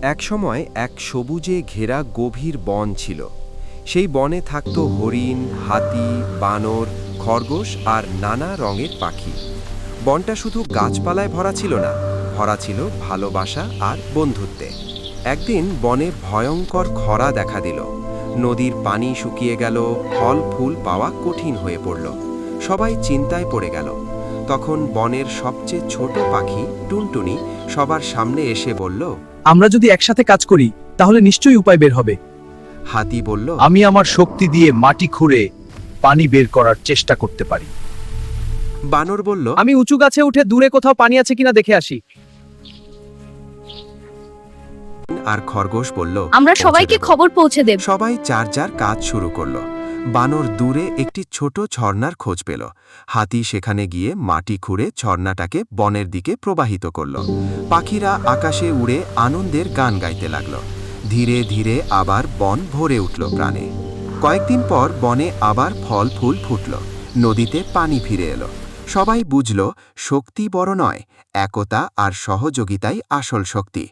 একসময় এক সবুজে ঘেরা গভীর বন ছিল। সেই বনে থাকত হরিণ, হাতি, বানর, খরগোশ আর নানা রঙের পাখি। বনটা শুধু গাছপালায় ভরা ছিল না, ভরা ছিল ভালোবাসা আর বন্ধুত্বে। একদিন বনে ভয়ঙ্কর খরা দেখা দিল। নদীর পানি শুকিয়ে গেল, ফল ফুল পাওয়া কঠিন হয়ে পড়ল। সবাই চিন্তায় পড়ে গেল। তখন বনের সবচেয়ে ছোট পাখি টুনটুনি সবার সামনে এসে বলল। আমরা যদি একসাথে কাজ করি তাহলে নিশ্চয়ই উপায় বের হবে। হাতি বলল, আমি আমার শক্তি দিয়ে মাটি খুঁড়ে পানি বের করার চেষ্টা করতে পারি। বানর বলল, আমি উঁচু গাছে উঠে দূরে কোথাও পানি আছে কিনা দেখে আসি। আর খরগোশ বলল, আমরা সবাইকে খবর পৌঁছে দেব। সবাই যার যার কাজ শুরু করলো। বানর দূরে একটি ছোট ঝর্ণার খোঁজ পেল। হাতি সেখানে গিয়ে মাটি খুঁড়ে ঝর্ণাটাকে বনের দিকে প্রবাহিত করল। পাখিরা আকাশে উড়ে আনন্দের গান গাইতে লাগল। ধীরে ধীরে আবার বন ভরে উঠল প্রাণে। কয়েকদিন পর বনে আবার ফল ফুল ফুটল। নদীতে পানি ফিরে এলো। সবাই বুঝল, শক্তি বড় নয়, একতা আর সহযোগিতাই আসল শক্তি।